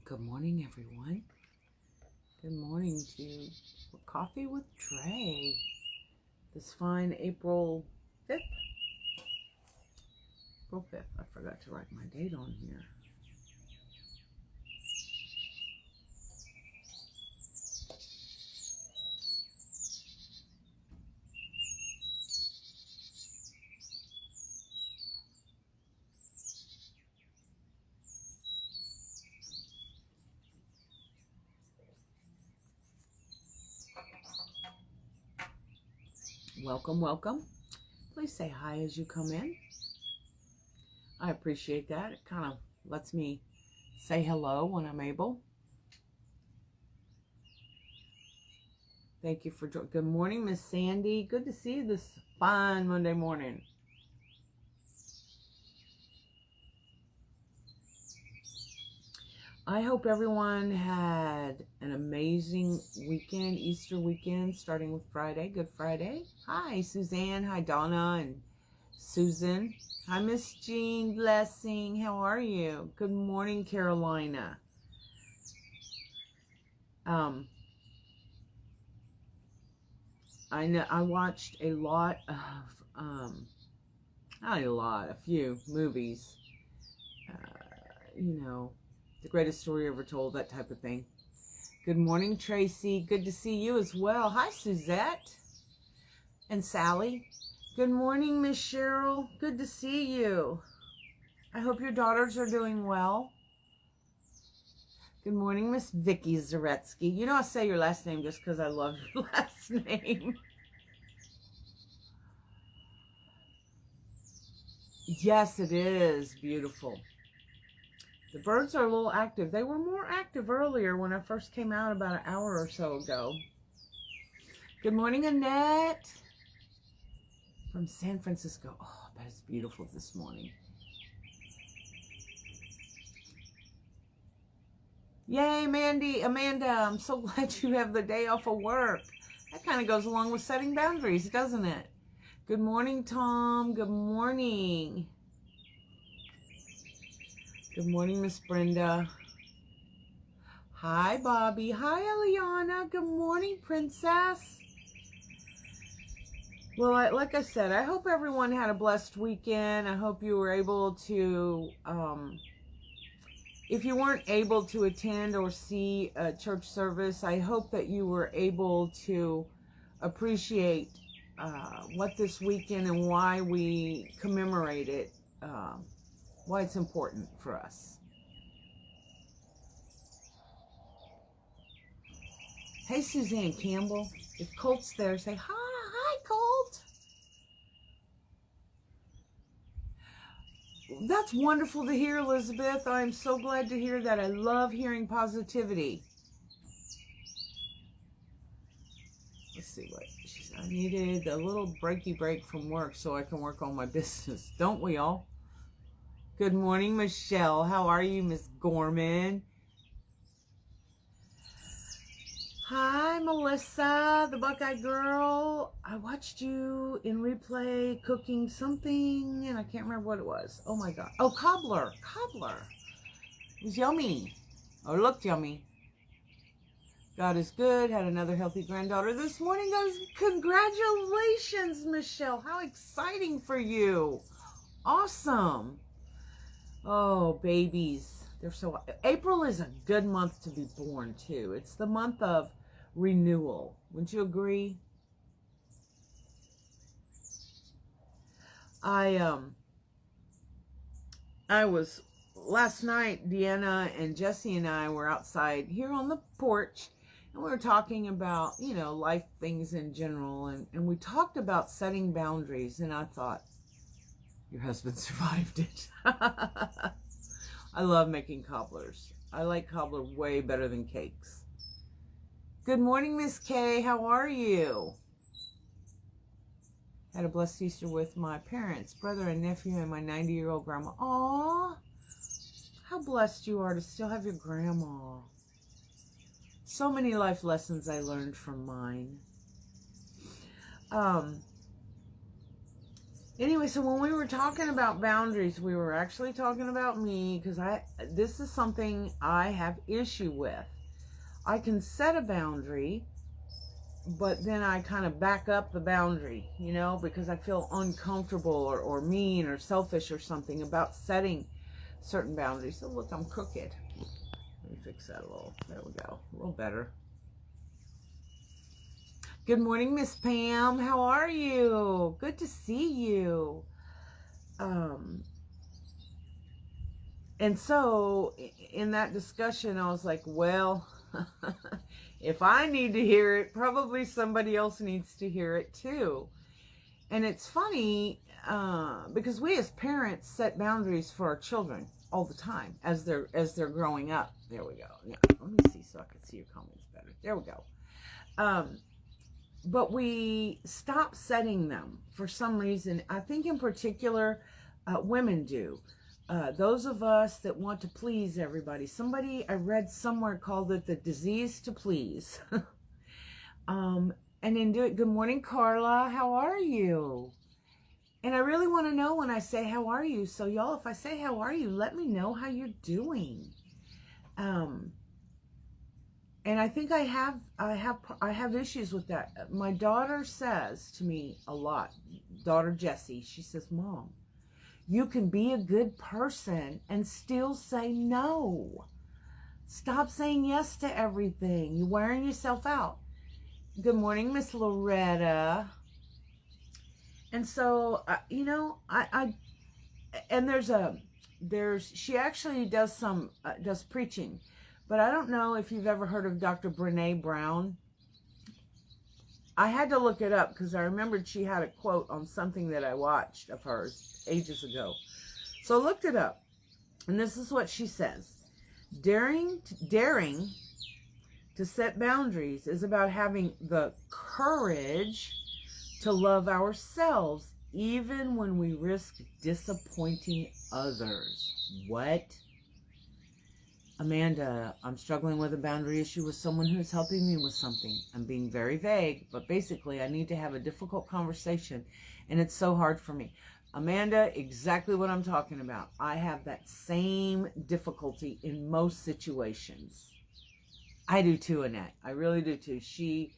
Good morning, everyone. Good morning to Coffee with Drea. This fine April 5th. April 5th. I forgot to write my date on here. Welcome, welcome. Please say hi as you come in. I appreciate that. It kind of lets me say hello when I'm able. Thank you for joining. Good morning, Miss Sandy. Good to see you this fine Monday morning. I hope everyone had an amazing weekend, Easter weekend, starting with Friday, Good Friday. Hi, Suzanne. Hi, Donna and Susan. Hi, Miss Jean. Blessing. How are you? Good morning, Carolina. I know I watched a lot of, not a lot, a few movies, you know, The Greatest Story Ever Told, that type of thing. Good morning, Tracy. Good to see you as well. Hi, Suzette and Sally. Good morning, Miss Cheryl. Good to see you. I hope your daughters are doing well. Good morning, Miss Vicky Zaretsky. You know I say your last name just because I love your last name. Yes, it is beautiful. The birds are a little active. They were more active earlier when I first came out about an hour or so ago. Good morning, Annette. From San Francisco. Oh, I bet it's beautiful this morning. Yay, Amanda, I'm so glad you have the day off of work. That kind of goes along with setting boundaries, doesn't it? Good morning, Tom. Good morning. Good morning, Miss Brenda. Hi, Bobby. Hi, Eliana. Good morning, Princess. Well, like I said, I hope everyone had a blessed weekend. I hope you were able to, if you weren't able to attend or see a church service, I hope that you were able to appreciate what this weekend and why we commemorate it, why it's important for us. Hey, Suzanne Campbell. If Colt's there, say hi. Hi, Colt. That's wonderful to hear, Elizabeth. I'm so glad to hear that. I love hearing positivity. Let's see what she's. I needed a little breaky break from work so I can work on my business. Don't we all? Good morning, Michelle. How are you, Miss Gorman? Hi, Melissa, the Buckeye Girl. I watched you in replay cooking something, and I can't remember what it was. Oh, my God. Oh, cobbler. Cobbler. It was yummy. Or looked yummy. God is good. Had another healthy granddaughter this morning. Guys, congratulations, Michelle. How exciting for you. Awesome. Oh, babies. They're so... April is a good month to be born, too. It's the month of renewal. Wouldn't you agree? I was... Last night, Deanna and Jesse and I were outside here on the porch, and we were talking about, you know, life things in general, and we talked about setting boundaries, and I thought, your husband survived it. I love making cobblers. I like cobbler way better than cakes. Good morning, Miss Kay. How are you? Had a blessed Easter with my parents, brother and nephew, and my 90-year-old grandma. Aww. How blessed you are to still have your grandma. So many life lessons I learned from mine. Anyway, so when we were talking about boundaries, we were actually talking about me, because this is something I have issue with. I can set a boundary, but then I kind of back up the boundary, you know, because I feel uncomfortable or mean or selfish or something about setting certain boundaries. So look, I'm crooked. Let me fix that a little. There we go. A little better. Good morning, Miss Pam. How are you? Good to see you. And so in that discussion, I was like, well, if I need to hear it, probably somebody else needs to hear it too. And it's funny because we as parents set boundaries for our children all the time as they're growing up. There we go. Yeah, let me see so I can see your comments better. There we go. But we stop setting them for some reason. I think in particular, women do. Those of us that want to please everybody. Somebody I read somewhere called it the disease to please. And then do it. Good morning, Carla. How are you? And I really want to know when I say how are you. So y'all, if I say how are you, let me know how you're doing. And I think I have issues with that. My daughter says to me a lot, daughter Jessie, she says, Mom, you can be a good person and still say no. Stop saying yes to everything. You're wearing yourself out. Good morning, Miss Loretta. And so, you know, she actually does does preaching. But I don't know if you've ever heard of Dr. Brene Brown. I had to look it up because I remembered she had a quote on something that I watched of hers ages ago. So I looked it up. And this is what she says. Daring to set boundaries is about having the courage to love ourselves even when we risk disappointing others. What? Amanda, I'm struggling with a boundary issue with someone who's helping me with something. I'm being very vague, but basically I need to have a difficult conversation, and it's so hard for me. Amanda, exactly what I'm talking about. I have that same difficulty in most situations. I do too, Annette. I really do too. She's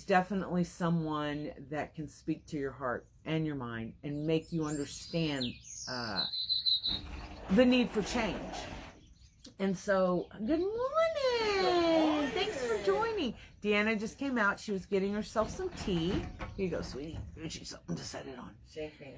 definitely someone that can speak to your heart and your mind and make you understand the need for change. And so, good morning. Thanks for joining. Deanna just came out. She was getting herself some tea. Here you go, sweetie. Here's you something to set it on. Shaking.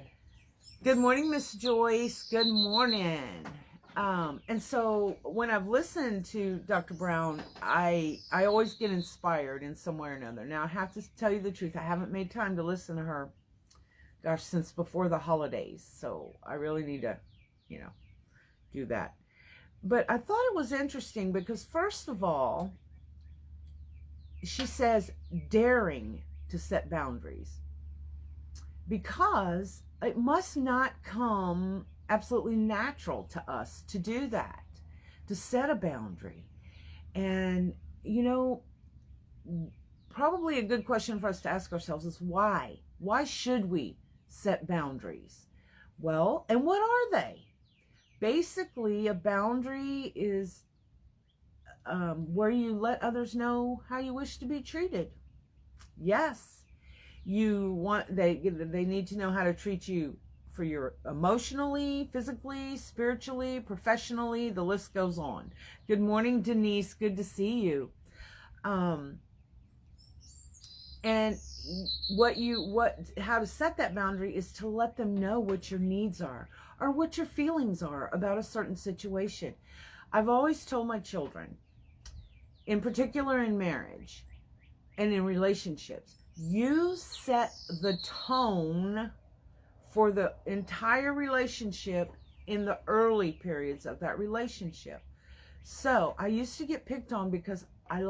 Good morning, Miss Joyce. Good morning. And so when I've listened to Dr. Brown, I always get inspired in some way or another. Now, I have to tell you the truth. I haven't made time to listen to her, gosh, since before the holidays. So I really need to, you know, do that. But I thought it was interesting because, first of all, she says daring to set boundaries, because it must not come absolutely natural to us to do that, to set a boundary. And, you know, probably a good question for us to ask ourselves is why? Why should we set boundaries? Well, and what are they? Basically, a boundary is where you let others know how you wish to be treated. Yes, they need to know how to treat you for your emotionally, physically, spiritually, professionally. The list goes on. Good morning, Denise. Good to see you. And how to set that boundary is to let them know what your needs are or what your feelings are about a certain situation. I've always told my children, in particular in marriage and in relationships, you set the tone for the entire relationship in the early periods of that relationship. So I used to get picked on because I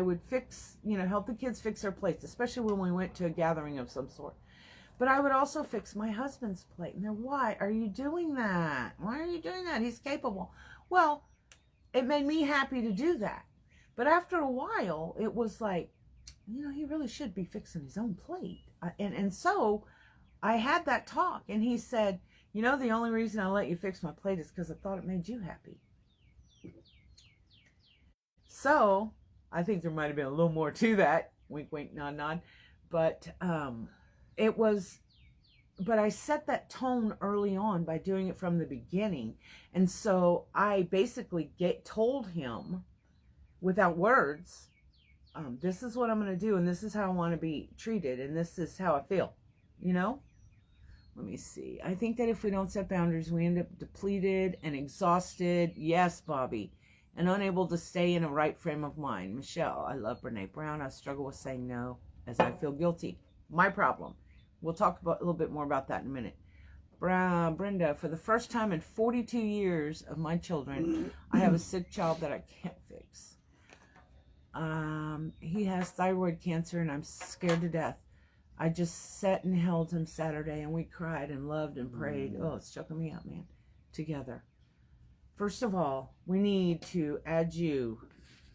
would help the kids fix their plates, especially when we went to a gathering of some sort. But I would also fix my husband's plate. And they're, why are you doing that? Why are you doing that? He's capable. Well, it made me happy to do that. But after a while, it was like, he really should be fixing his own plate. And so I had that talk, and he said, you know, the only reason I let you fix my plate is because I thought it made you happy. So I think there might have been a little more to that. Wink, wink, nod, nod. But but I set that tone early on by doing it from the beginning. And so I basically told him without words, this is what I'm going to do, and this is how I want to be treated, and this is how I feel, you know? Let me see. I think that if we don't set boundaries, we end up depleted and exhausted. Yes, Bobby. And unable to stay in a right frame of mind. Michelle, I love Brene Brown. I struggle with saying no as I feel guilty. My problem. We'll talk about a little bit more about that in a minute. Brenda, for the first time in 42 years of my children, I have a sick child that I can't fix. He has thyroid cancer, and I'm scared to death. I just sat and held him Saturday, and we cried and loved and prayed. Oh, it's choking me up, man. Together. First of all, we need to add you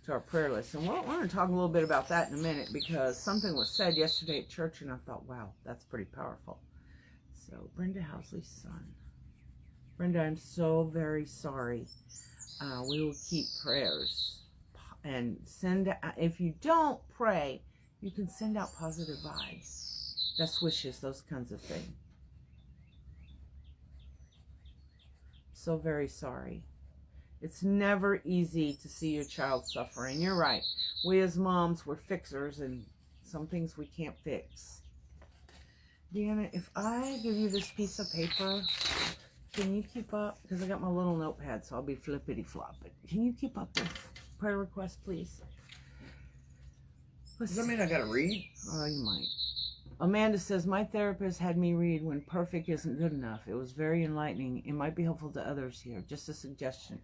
to our prayer list. And we're going to talk a little bit about that in a minute, because something was said yesterday at church, and I thought, wow, that's pretty powerful. So, Brenda Housley's son. Brenda, I'm so very sorry. We will keep prayers. And if you don't pray, you can send out positive vibes. Best wishes, those kinds of things. So very sorry. It's never easy to see your child suffer. And you're right. We as moms, we're fixers, and some things we can't fix. Deanna, if I give you this piece of paper, can you keep up? Because I got my little notepad, so I'll be flippity-flop. But can you keep up with prayer requests, please? Does that mean I gotta read? Oh, you might. Amanda says, my therapist had me read When Perfect Isn't Good Enough. It was very enlightening. It might be helpful to others here. Just a suggestion.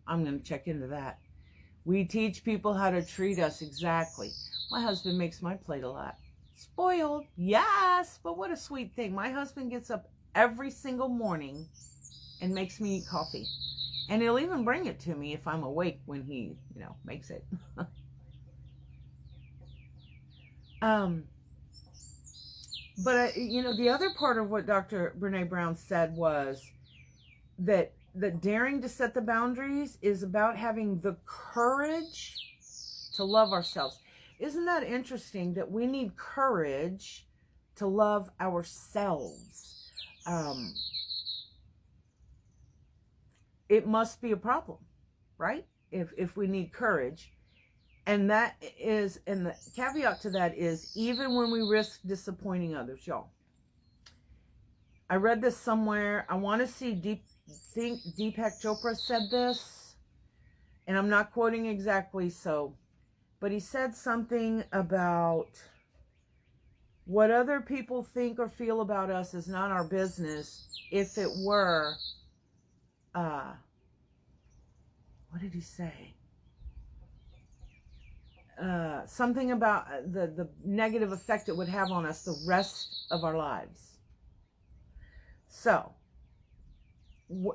I'm going to check into that. We teach people how to treat us. Exactly. My husband makes my plate a lot. Spoiled. Yes, but what a sweet thing. My husband gets up every single morning and makes me eat coffee. And he'll even bring it to me if I'm awake when he, makes it. But, the other part of what Dr. Brene Brown said was that daring to set the boundaries is about having the courage to love ourselves. Isn't that interesting that we need courage to love ourselves? It must be a problem, right? If we need courage. And the caveat to that is, even when we risk disappointing others, y'all. I read this somewhere. I want to see Deepak Chopra said this, and I'm not quoting exactly, but he said something about what other people think or feel about us is not our business. If it were, what did he say? Something about the negative effect it would have on us the rest of our lives. So,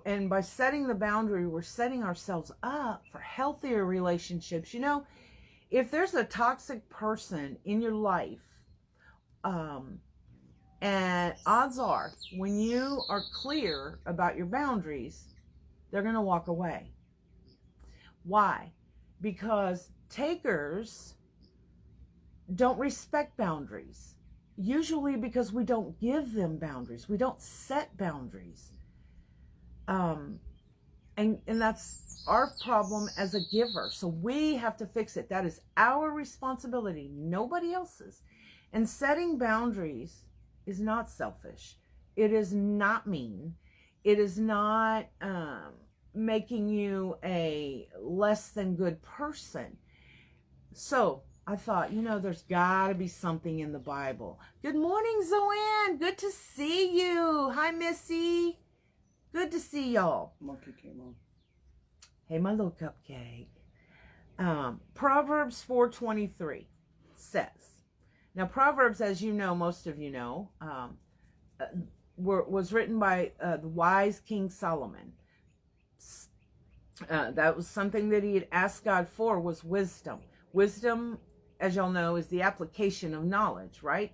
and by setting the boundary, we're setting ourselves up for healthier relationships. If there's a toxic person in your life, and odds are, when you are clear about your boundaries, they're going to walk away. Why? Because takers don't respect boundaries. Usually because we don't give them boundaries. We don't set boundaries. And that's our problem as a giver. So we have to fix it. That is our responsibility, nobody else's. And setting boundaries is not selfish. It is not mean. It is not making you a less than good person. So I thought, there's got to be something in the Bible. Good morning, Zoanne. Good to see you. Hi, Missy. Good to see y'all. Monkey came on. Hey, my little cupcake. Proverbs 4:23 says, now Proverbs, as you know, most of you know, was written by the wise King Solomon. That was something that he had asked God for, was wisdom. Wisdom as y'all know, is the application of knowledge, right?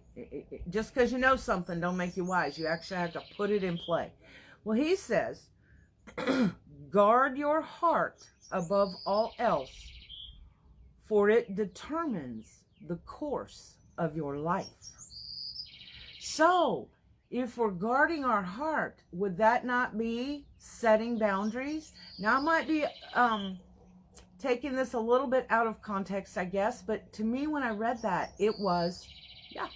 Just because you know something don't make you wise. You actually have to put it in play. Well, he says, guard your heart above all else, for it determines the course of your life. So, if we're guarding our heart, would that not be setting boundaries? Now, I might be taking this a little bit out of context, I guess, but to me, when I read that, it was, yeah,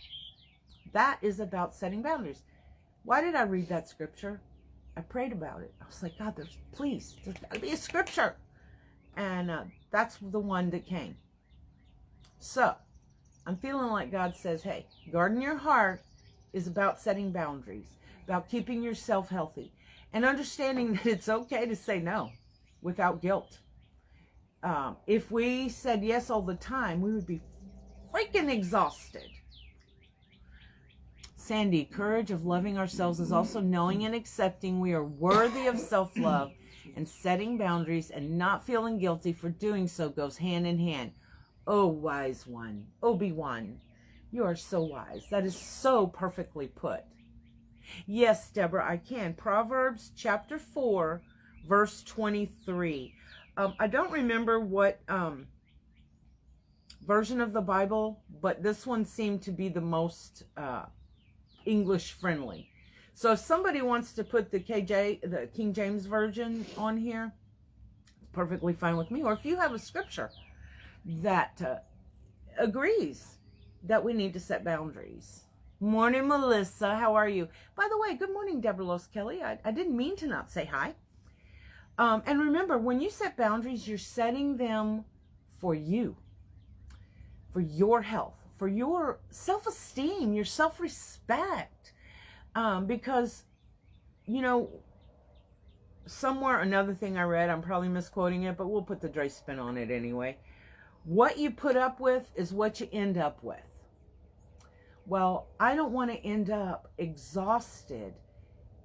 that is about setting boundaries. Why did I read that scripture? I prayed about it. I was like, God, there's got to be a scripture. And that's the one that came. So, I'm feeling like God says, hey, guarding your heart is about setting boundaries, about keeping yourself healthy, and understanding that it's okay to say no without guilt. If we said yes all the time, we would be freaking exhausted. Sandy, courage of loving ourselves is also knowing and accepting we are worthy of self-love, and setting boundaries and not feeling guilty for doing so goes hand in hand. Oh, wise one, Obi-Wan, you are so wise. That is so perfectly put. Yes, Deborah, I can. Proverbs chapter 4, verse 23. I don't remember what version of the Bible, but this one seemed to be the most English friendly. So if somebody wants to put the King James version on here, it's perfectly fine with me. Or if you have a scripture that agrees that we need to set boundaries. Morning, Melissa. How are you? By the way, good morning, Deborah Los Kelly. I didn't mean to not say hi. And remember, when you set boundaries, you're setting them for you, for your health, for your self-esteem, your self-respect. Because, you know, somewhere, another thing I read, I'm probably misquoting it, but we'll put the Dre spin on it anyway. What you put up with is what you end up with. Well, I don't want to end up exhausted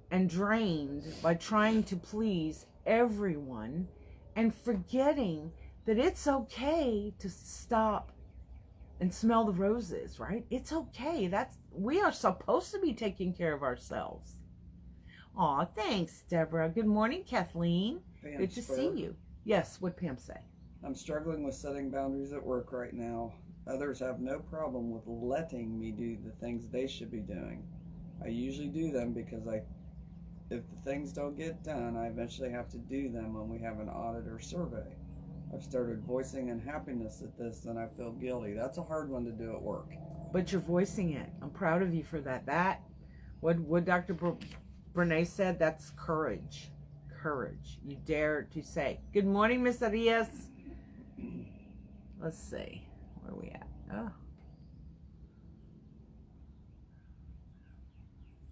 and drained by trying to please everyone and forgetting that it's okay to stop and smell the roses, right? It's okay. We are supposed to be taking care of ourselves. Aw, thanks, Deborah. Good morning, Kathleen. Pam Good to see you. Yes, what'd Pam say? I'm struggling with setting boundaries at work right now. Others have no problem with letting me do the things they should be doing. I usually do them because if the things don't get done, I eventually have to do them when we have an audit or survey. I've started voicing unhappiness at this, and I feel guilty. That's a hard one to do at work. But you're voicing it. I'm proud of you for that. What Dr. Brene said, that's courage. Courage. You dare to say. Good morning, Miss Arias. Let's see. Where are we at? Oh.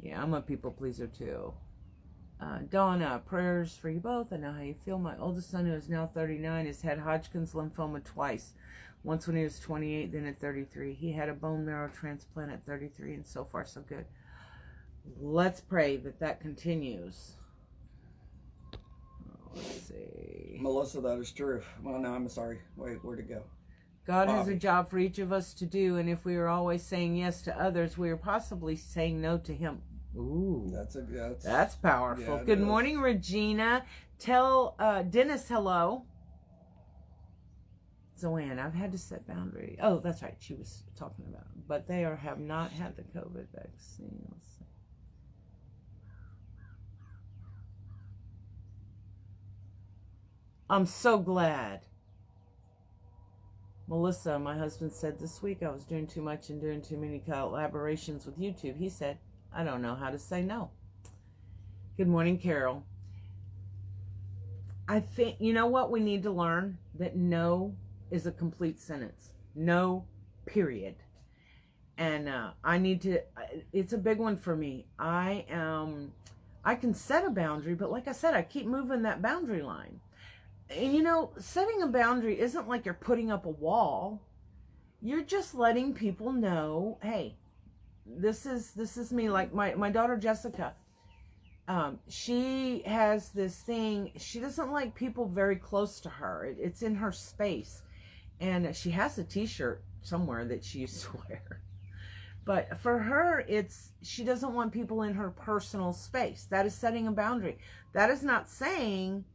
Yeah, I'm a people pleaser too. Donna, prayers for you both. I know how you feel. My oldest son, who is now 39, has had Hodgkin's lymphoma twice. Once when he was 28, then at 33. He had a bone marrow transplant at 33, and so far so good. Let's pray that continues. Let's see. Melissa, that is true. Well, no, I'm sorry. Wait, where'd it go? God Bobby has a job for each of us to do, and if we are always saying yes to others, we are possibly saying no to Him. Ooh, that's powerful. Yeah, Good morning, Regina. Tell Dennis hello. Zoanne, I've had to set boundaries. Oh, that's right. She was talking about it. But they have not had the COVID vaccine. Let's see. I'm so glad. Melissa, my husband said this week I was doing too much and doing too many collaborations with YouTube. He said, I don't know how to say no. Good morning, Carol. I think, you know what we need to learn? That no is a complete sentence. No, period. And I need to, it's a big one for me. I can set a boundary, but like I said, I keep moving that boundary line. And you know, setting a boundary isn't like you're putting up a wall. You're just letting people know, hey, this is me. Like my daughter Jessica, she has this thing. She doesn't like people very close to her. It's in her space. And she has a t-shirt somewhere that she used to wear. But for her, she doesn't want people in her personal space. That is setting a boundary. That is not saying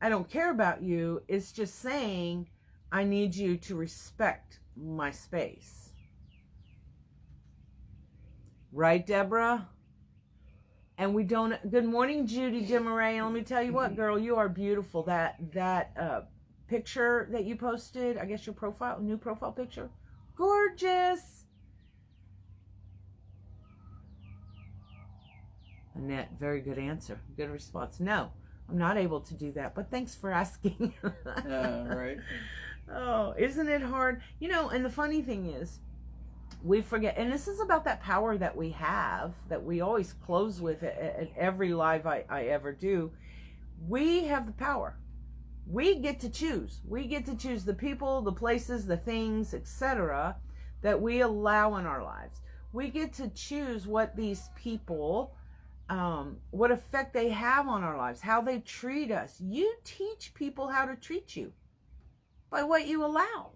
I don't care about you. It's just saying I need you to respect my space. Right, Deborah? And we don't. Good morning, Judy Demaray. And let me tell you what, girl, you are beautiful. That picture that you posted, I guess your new profile picture, gorgeous. Annette, very good answer. Good response. No, I'm not able to do that, but thanks for asking. Right. Oh, isn't it hard? And the funny thing is, we forget, and this is about that power that we have, that we always close with at every live I ever do. We have the power. We get to choose. We get to choose the people, the places, the things, etc., that we allow in our lives. We get to choose what these people, what effect they have on our lives, how they treat us. You teach people how to treat you by what you allow.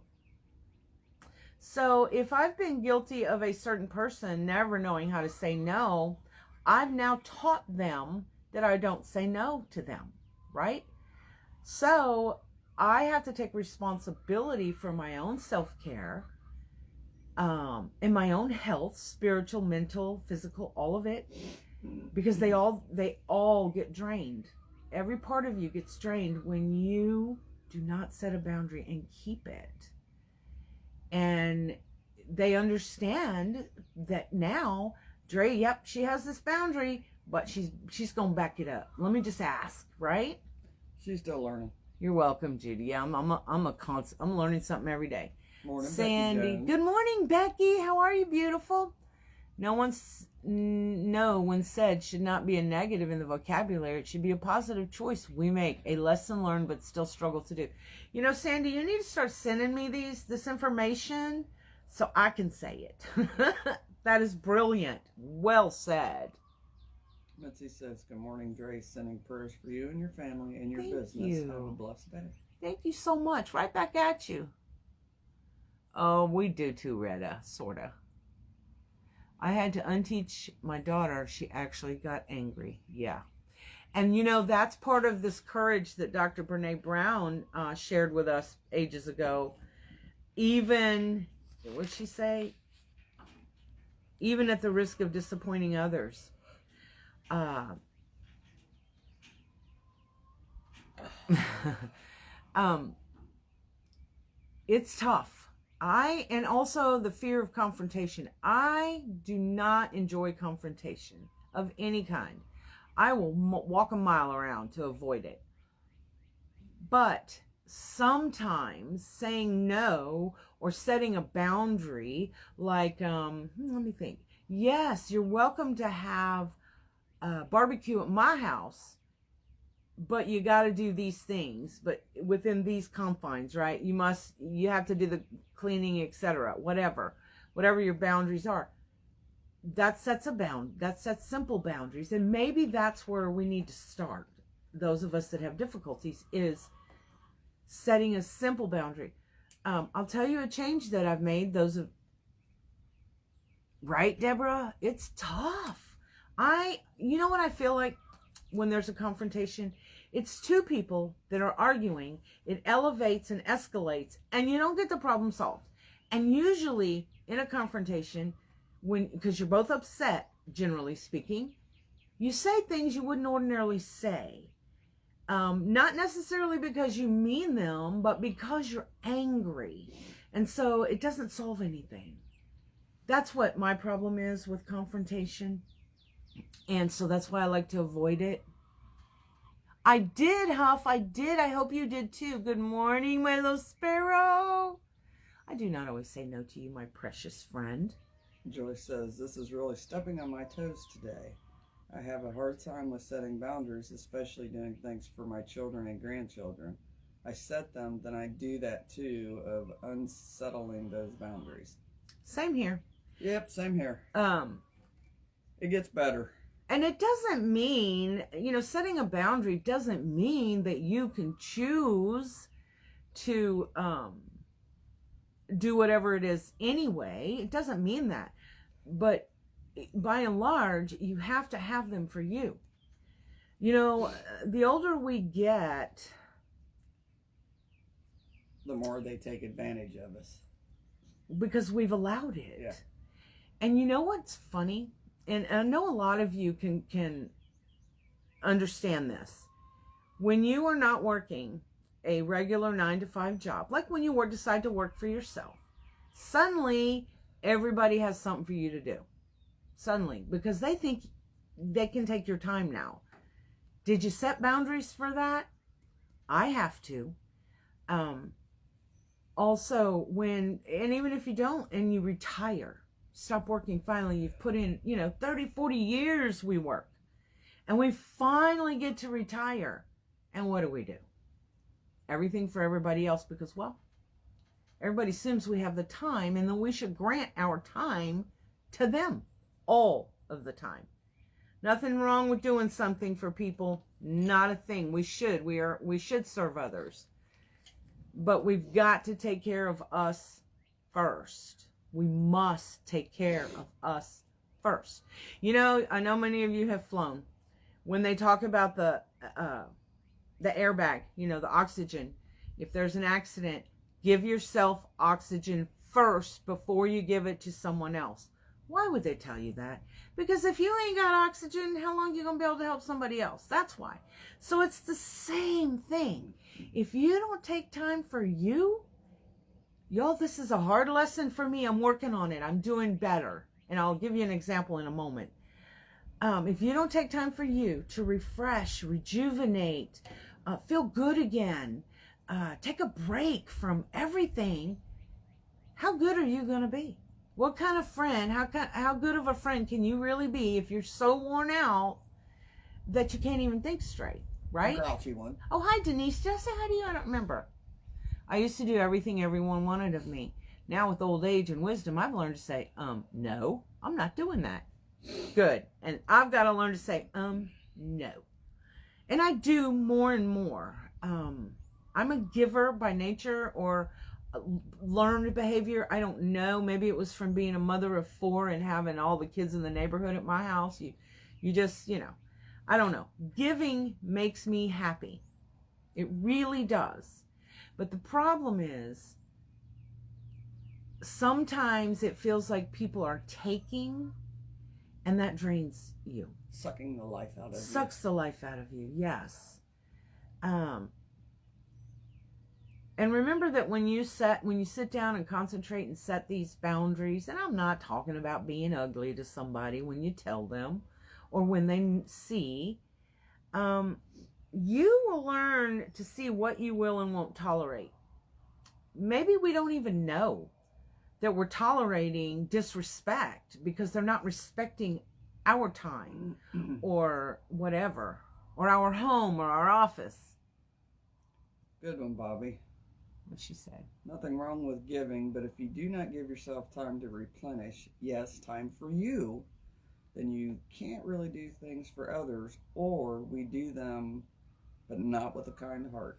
So if I've been guilty of a certain person never knowing how to say no, I've now taught them that I don't say no to them, right? So I have to take responsibility for my own self-care, and my own health, spiritual, mental, physical, all of it, because they all get drained. Every part of you gets drained when you do not set a boundary and keep it. And they understand that now, Drea, yep, she has this boundary, but she's gonna back it up. Let me just ask, right? She's still learning. You're welcome, Judy. Yeah, I'm learning something every day. Morning, Sandy. Good morning, Becky. How are you, beautiful? No when said should not be a negative in the vocabulary. It should be a positive choice we make, a lesson learned but still struggle to do. Sandy, you need to start sending me this information so I can say it. That is brilliant. Well said. Mitzi says, good morning, Dre. Sending prayers for you and your family and your Thank business. you. Have a blessed day. Thank you so much. Right back at you. Oh, we do too, Retta. Sorta. I had to unteach my daughter. She actually got angry. Yeah. And that's part of this courage that Dr. Brene Brown shared with us ages ago. Even, what did she say? Even at the risk of disappointing others. It's tough. And also the fear of confrontation. I do not enjoy confrontation of any kind. I will walk a mile around to avoid it. But sometimes saying no or setting a boundary, like, let me think. Yes, you're welcome to have barbecue at my house, but you got to do these things, but within these confines, right? You have to do the cleaning, etc. Whatever your boundaries are. That sets simple boundaries, and maybe that's where we need to start. Those of us that have difficulties is setting a simple boundary. I'll tell you a change that I've made. Right, Deborah? It's tough. You know what I feel like when there's a confrontation? It's two people that are arguing. It elevates and escalates, and you don't get the problem solved. And usually in a confrontation, because you're both upset, generally speaking, you say things you wouldn't ordinarily say. Not necessarily because you mean them, but because you're angry. And so it doesn't solve anything. That's what my problem is with confrontation. And so that's why I like to avoid it. I did, Huff. I did. I hope you did too. Good morning, my little sparrow. I do not always say no to you, my precious friend. Joyce says, this is really stepping on my toes today. I have a hard time with setting boundaries, especially doing things for my children and grandchildren. I set them, then I do that too, of unsettling those boundaries. Same here. Yep, same here. It gets better. And it doesn't mean, setting a boundary doesn't mean that you can choose to do whatever it is anyway. It doesn't mean that. But by and large, you have to have them for you. You know, the older we get, the more they take advantage of us. Because we've allowed it. Yeah. And you know what's funny? And I know a lot of you can understand this. When you are not working a regular 9-to-5 job, like when you decide to work for yourself, suddenly everybody has something for you to do. Suddenly, because they think they can take your time now. Did you set boundaries for that? I have to. Also, and even if you don't, and you retire, stop working finally, you've put in, 30, 40 years we work. And we finally get to retire. And what do? Everything for everybody else because, well, everybody assumes we have the time, and then we should grant our time to them all of the time. Nothing wrong with doing something for people. Not a thing. We should. We should serve others. But we've got to take care of us first. We must take care of us first. I know many of you have flown. When they talk about the airbag, the oxygen, if there's an accident, give yourself oxygen first before you give it to someone else. Why would they tell you that? Because if you ain't got oxygen, how long are you going to be able to help somebody else? That's why. So it's the same thing. If you don't take time for you, y'all, this is a hard lesson for me. I'm working on it. I'm doing better. And I'll give you an example in a moment. If you don't take time for you to refresh, rejuvenate, feel good again, take a break from everything, how good are you going to be? What kind of friend, how good of a friend can you really be if you're so worn out that you can't even think straight, right? A grouchy one. Oh, hi, Denise. Did I say hi to you? I don't remember. I used to do everything everyone wanted of me. Now with old age and wisdom, I've learned to say, no, I'm not doing that. Good. And I've got to learn to say, no. And I do more and more. I'm a giver by nature, or learned behavior. I don't know. Maybe it was from being a mother of 4 and having all the kids in the neighborhood at my house. You just, I don't know. Giving makes me happy. It really does. But the problem is, sometimes it feels like people are taking, and that drains you. Sucking the life out of you. Sucks the life out of you, yes. And remember that when you sit down and concentrate and set these boundaries, and I'm not talking about being ugly to somebody when you tell them or when they see, you will learn to see what you will and won't tolerate. Maybe we don't even know that we're tolerating disrespect because they're not respecting our time or whatever, or our home or our office. Good one, Bobby. What she said. Nothing wrong with giving, but if you do not give yourself time to replenish, yes, time for you, then you can't really do things for others, or we do them, but not with a kind heart.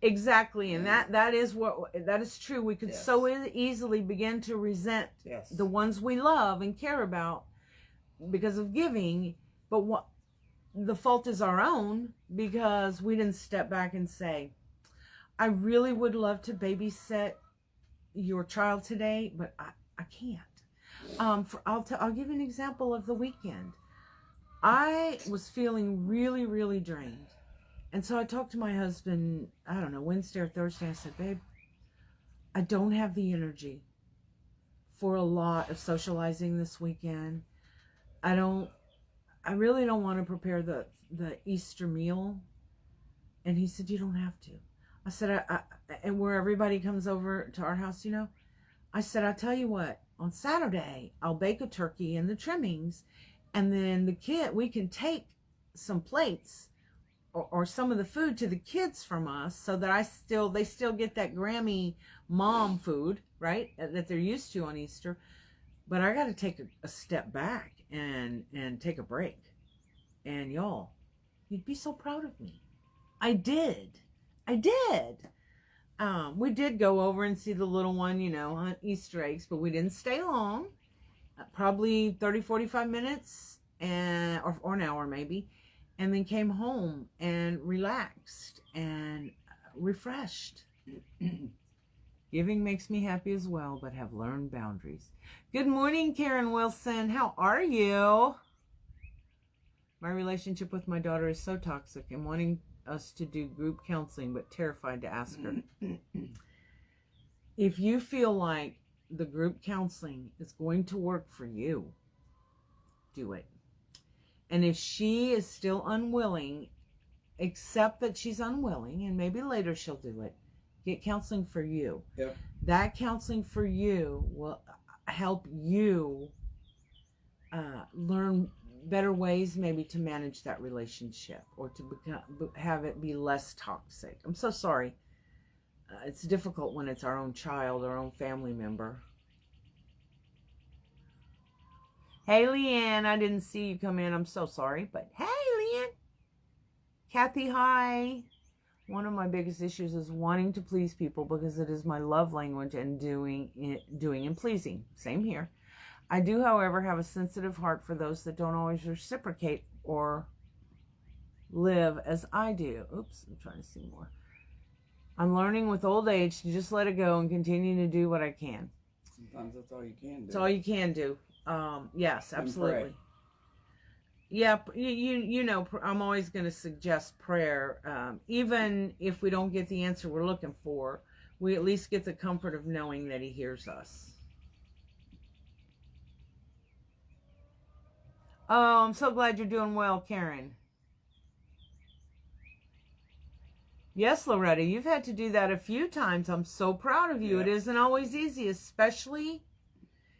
Exactly, and that is true. We could Yes. so easily begin to resent Yes. the ones we love and care about because of giving, but what the fault is our own because we didn't step back and say, I really would love to babysit your child today, but I can't. I'll give you an example of the weekend. I was feeling really, really drained. And so I talked to my husband, I don't know, Wednesday or Thursday. I said, babe, I don't have the energy for a lot of socializing this weekend. I really don't want to prepare the Easter meal. And he said, you don't have to. I said, and where everybody comes over to our house, I said, I'll tell you what, on Saturday, I'll bake a turkey and the trimmings, and then we can take some plates or some of the food to the kids from us so that they still get that Grammy mom food, right, that they're used to on Easter. But I got to take a step back and take a break. And y'all, you'd be so proud of me. I did. We did go over and see the little one, hunt Easter eggs, but we didn't stay long. Probably 30, 45 minutes or an hour maybe. And then came home and relaxed and refreshed. Giving makes me happy as well, but have learned boundaries. Good morning, Karen Wilson. How are you? My relationship with my daughter is so toxic. I'm wanting us to do group counseling, but terrified to ask her. If you feel like the group counseling is going to work for you, do it. And if she is still unwilling, accept that she's unwilling, and maybe later she'll do it. Get counseling for you. Yep. That counseling for you will help you learn better ways maybe to manage that relationship or to have it be less toxic. I'm so sorry. It's difficult when it's our own child, our own family member. Hey, Leanne, I didn't see you come in. I'm so sorry. But hey, Leanne. Kathy, hi. One of my biggest issues is wanting to please people because it is my love language and doing and pleasing. Same here. I do, however, have a sensitive heart for those that don't always reciprocate or live as I do. Oops, I'm trying to see more. I'm learning with old age to just let it go and continue to do what I can. Sometimes that's all you can do. It's all you can do. Yes, absolutely. Yeah, I'm always going to suggest prayer. Even if we don't get the answer we're looking for, we at least get the comfort of knowing that he hears us. Oh, I'm so glad you're doing well, Karen. Yes, Loretta, you've had to do that a few times. I'm so proud of you. Yeah. It isn't always easy, especially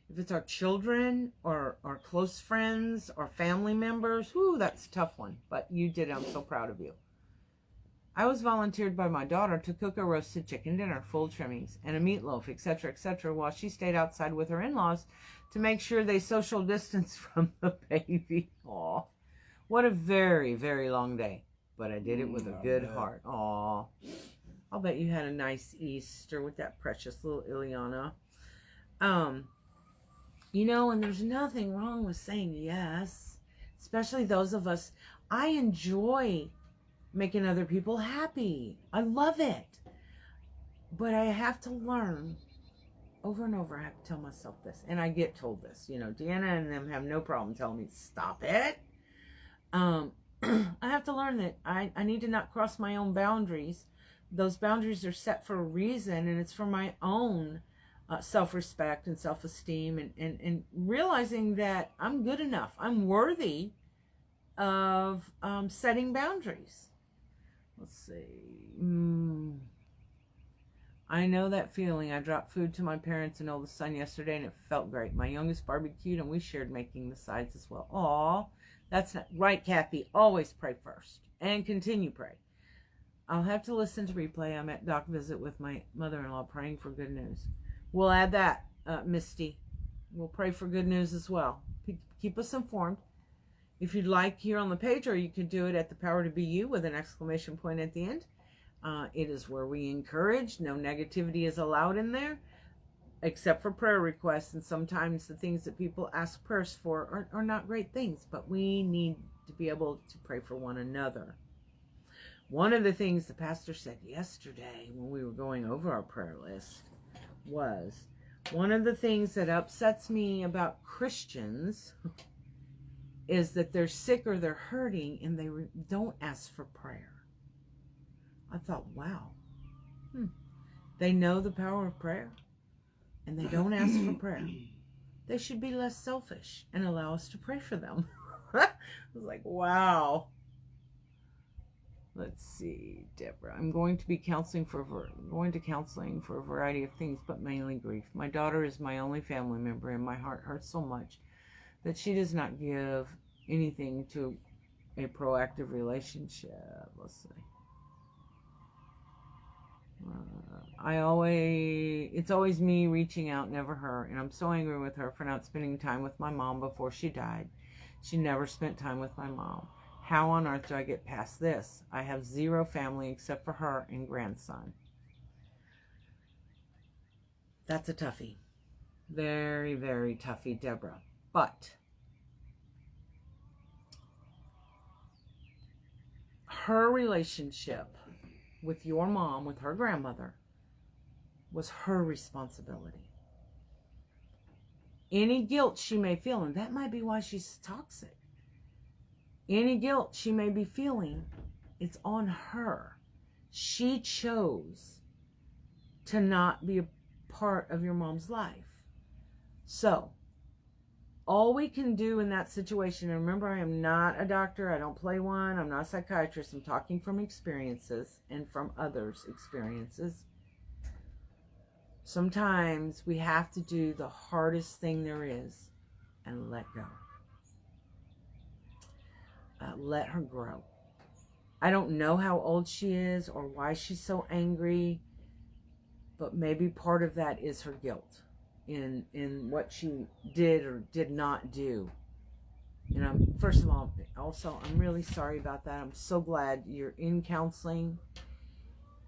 if it's our children or our close friends or family members. Whoo, that's a tough one. But you did it. I'm so proud of you. I was volunteered by my daughter to cook a roasted chicken dinner, full trimmings, and a meatloaf, etc., while she stayed outside with her in-laws to make sure they social distance from the baby. Aw, what a very, very long day. But I did it with a good heart. Aw, I'll bet you had a nice Easter with that precious little Ileana. And there's nothing wrong with saying yes, especially those of us. I enjoy making other people happy. I love it. But I have to learn over and over. I have to tell myself this. And I get told this. Deanna and them have no problem telling me, stop it. I have to learn that I need to not cross my own boundaries. Those boundaries are set for a reason, and it's for my own self-respect and self-esteem, and realizing that I'm good enough. I'm worthy of setting boundaries. Let's see. I know that feeling. I dropped food to my parents and oldest son yesterday, and it felt great. My youngest barbecued, and we shared making the sides as well. Aw, that's not right, Kathy. Always pray first, and continue pray. I'll have to listen to replay. I'm at doc visit with my mother-in-law, praying for good news. We'll add that, Misty. We'll pray for good news as well. Keep us informed. If you'd like here on the page, or you can do it at the Power to Be You with an exclamation point at the end. It is where we encourage. No negativity is allowed in there, except for prayer requests. And sometimes the things that people ask prayers for are not great things, but we need to be able to pray for one another. One of the things the pastor said yesterday when we were going over our prayer list was, one of the things that upsets me about Christians is that they're sick or they're hurting and they don't ask for prayer. I thought, wow. They know the power of prayer and they don't ask for prayer. They should be less selfish and allow us to pray for them. I was like, wow. Let's see, Deborah. I'm going to counseling for a variety of things, but mainly grief. My daughter is my only family member, and my heart hurts so much that she does not give anything to a proactive relationship. Let's see. It's always me reaching out, never her, and I'm so angry with her for not spending time with my mom before she died. She never spent time with my mom. How on earth do I get past this? I have zero family except for her and grandson. That's a toughie. Very, very toughie, Deborah. But her relationship with your mom, with her grandmother, was her responsibility. Any guilt she may feel, and that might be why she's toxic. Any guilt she may be feeling, it's on her. She chose to not be a part of your mom's life. So, all we can do in that situation, and remember, I am not a doctor, I don't play one, I'm not a psychiatrist, I'm talking from experiences and from others' experiences. Sometimes we have to do the hardest thing there is and let go. Let her grow. I don't know how old she is or why she's so angry, but maybe part of that is her guilt in what she did or did not do. You know, first of all, also, I'm really sorry about that. I'm so glad you're in counseling,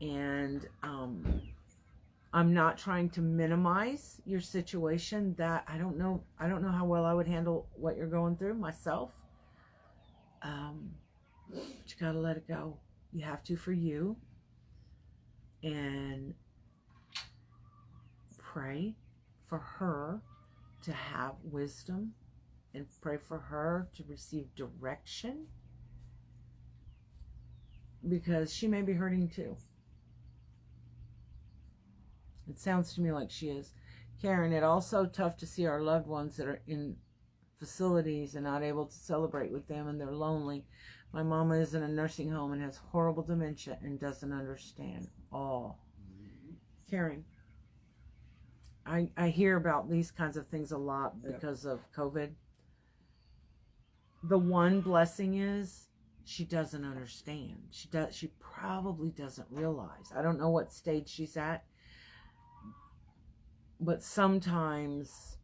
and I'm not trying to minimize your situation. That I don't know how well I would handle what you're going through myself. But you gotta let it go. You have to for you, and pray for her to have wisdom, and pray for her to receive direction, because she may be hurting too. It sounds to me like she is. Karen, it's also tough to see our loved ones that are in facilities and not able to celebrate with them, and they're lonely. My mama is in a nursing home and has horrible dementia and doesn't understand. Oh, Karen, I hear about these kinds of things a lot because of COVID. The one blessing is she doesn't understand. She probably doesn't realize. I don't know what stage she's at, but sometimes,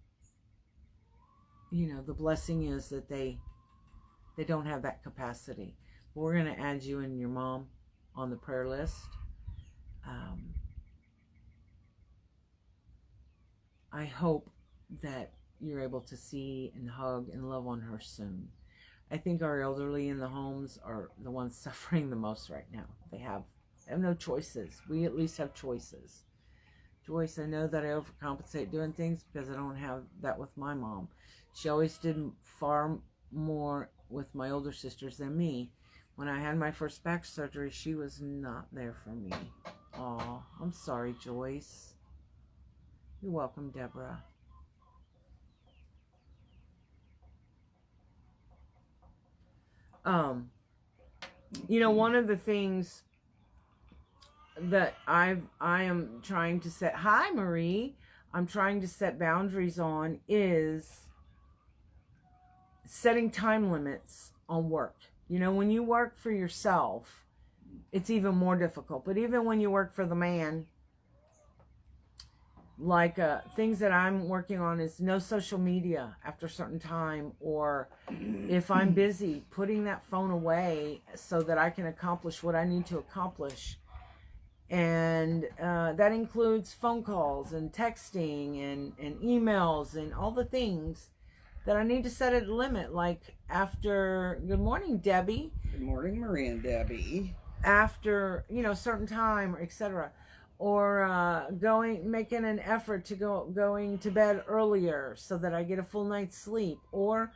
you know, the blessing is that they don't have that capacity. We're going to add you and your mom on the prayer list. I hope that you're able to see and hug and love on her soon. I think our elderly in the homes are the ones suffering the most right now. They have no choices. We at least have choices. Joyce, I know that I overcompensate doing things because I don't have that with my mom. She always did far more with my older sisters than me. When I had my first back surgery, she was not there for me. Aw, I'm sorry, Joyce. You're welcome, Deborah. You know, one of the things that I am trying to set, hi Marie, I'm trying to set boundaries on is setting time limits on work. You know, when you work for yourself, it's even more difficult. But even when you work for the man, like things that I'm working on is no social media after a certain time, or if I'm busy, putting that phone away so that I can accomplish what I need to accomplish. And that includes phone calls and texting and emails and all the things that I need to set a limit, like after, good morning, Debbie. Good morning, Marie and Debbie. After, you know, a certain time, or etc. Or making an effort to going to bed earlier so that I get a full night's sleep. Or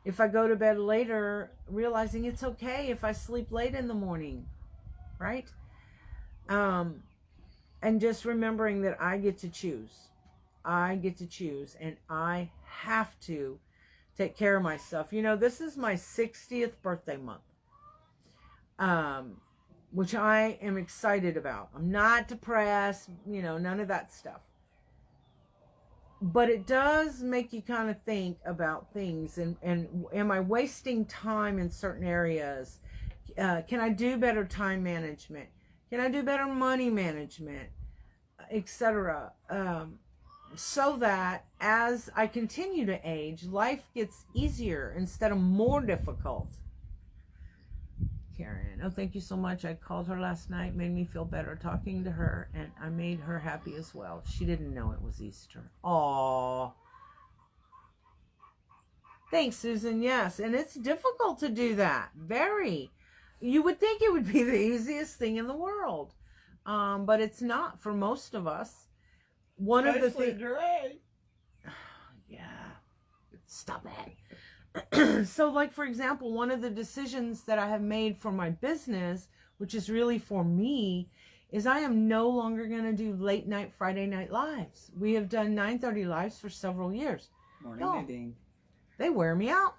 if I go to bed later, realizing it's okay if I sleep late in the morning, right? And just remembering that I get to choose. I get to choose, and I have to take care of myself. You know, this is my 60th birthday month, which I am excited about. I'm not depressed, you know, none of that stuff. But it does make you kind of think about things, and am I wasting time in certain areas? Can I do better time management? Can I do better money management, etc.? So that as I continue to age, life gets easier instead of more difficult. Karen. Oh, thank you so much. I called her last night, made me feel better talking to her, and I made her happy as well. She didn't know it was Easter. Aww. Thanks, Susan. Yes, and it's difficult to do that. Very. You would think it would be the easiest thing in the world, but it's not for most of us. One of the things. Yeah. Stop it. So, like, for example, one of the decisions that I have made for my business, which is really for me, is I am no longer going to do late night Friday night lives. We have done 9:30 lives for several years. Morning, Nadine. They wear me out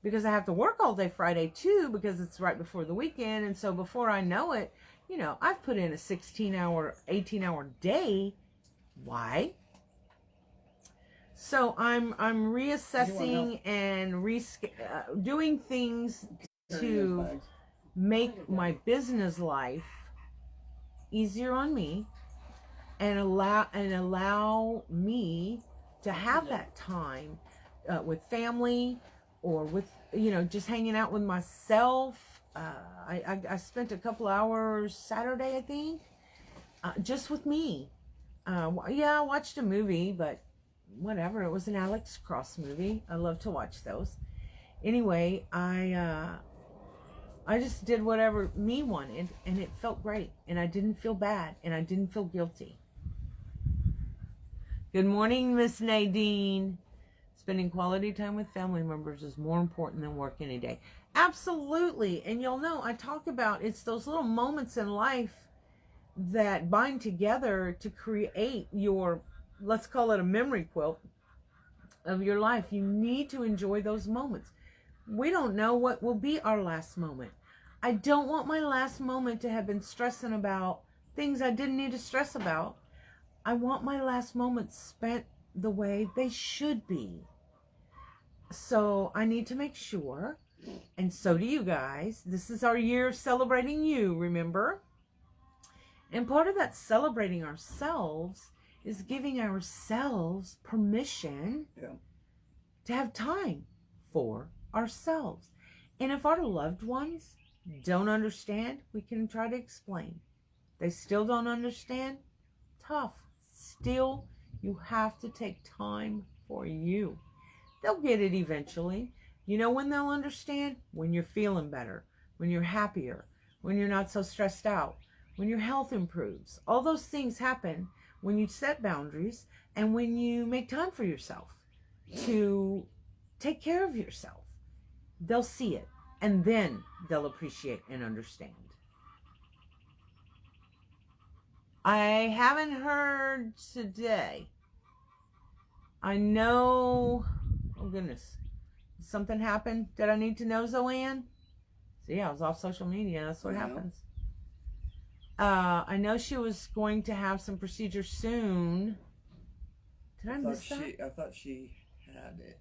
because I have to work all day Friday too, because it's right before the weekend. And so before I know it, you know, I've put in a 16-hour, 18-hour day. Why? So I'm reassessing and doing things to make my business life easier on me and allow me to have that time with family, or with, you know, just hanging out with myself. I spent a couple hours Saturday, I think, just with me. Yeah, I watched a movie, but whatever. It was an Alex Cross movie. I love to watch those. Anyway, I just did whatever me wanted, and it felt great, and I didn't feel bad, and I didn't feel guilty. Good morning, Miss Nadine. Spending quality time with family members is more important than work any day. Absolutely. And you'll know, I talk about, it's those little moments in life that bind together to create your, let's call it a memory quilt of your life. You need to enjoy those moments. We don't know what will be our last moment. I don't want my last moment to have been stressing about things I didn't need to stress about. I want my last moments spent the way they should be. So I need to make sure, and so do you guys. This is our year of celebrating you, remember? And part of that celebrating ourselves is giving ourselves permission to have time for ourselves. And if our loved ones don't understand, we can try to explain. They still don't understand? Tough. Still, you have to take time for you. They'll get it eventually. You know when they'll understand? When you're feeling better, when you're happier, when you're not so stressed out, when your health improves. All those things happen when you set boundaries and when you make time for yourself to take care of yourself. They'll see it, and then they'll appreciate and understand. I haven't heard today. I know, oh goodness, something happened. Did I need to know, Zoanne? See, I was off social media. That's what happens. I know she was going to have some procedures soon. Did I miss that? I thought she had it.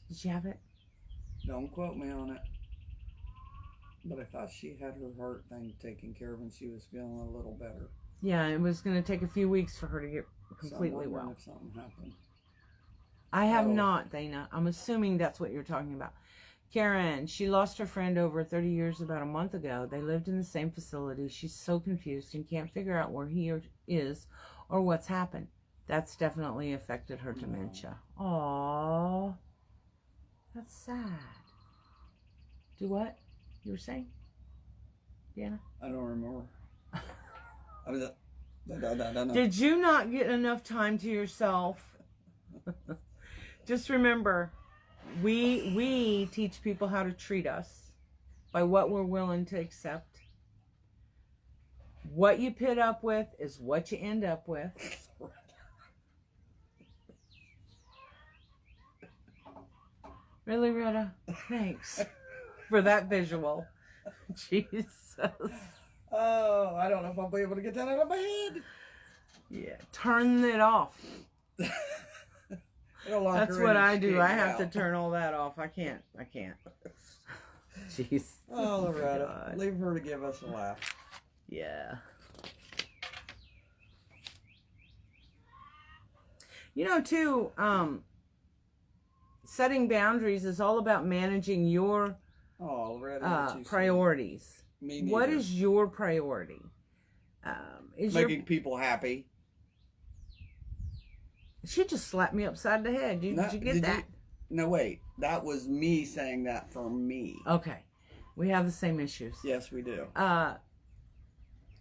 Did she have it? Don't quote me on it. But I thought she had her heart thing taken care of and she was feeling a little better. Yeah, it was going to take a few weeks for her to get completely well. If something happened. I have not, Dana. I'm assuming that's what you're talking about. Karen, she lost her friend over 30 years about a month ago. They lived in the same facility. She's so confused and can't figure out where he is or what's happened. That's definitely affected her dementia. Aww. That's sad. Do what? You were saying? Deanna? I don't remember. I don't know. Did you not get enough time to yourself? Just remember, we teach people how to treat us by what we're willing to accept. What you put up with is what you end up with. Really, Retta? Thanks for that visual. Jesus. Oh, I don't know if I'll be able to get that out of my head. Yeah, turn it off. That's what I do. I have to turn all that off. I can't. Jeez. Oh, Loretta. Leave her to give us a laugh. Yeah. You know, too, setting boundaries is all about managing your priorities. Me neither. What is your priority? Making people happy. She just slapped me upside the head. Did you get that? No, wait. That was me saying that for me. Okay. We have the same issues. Yes, we do.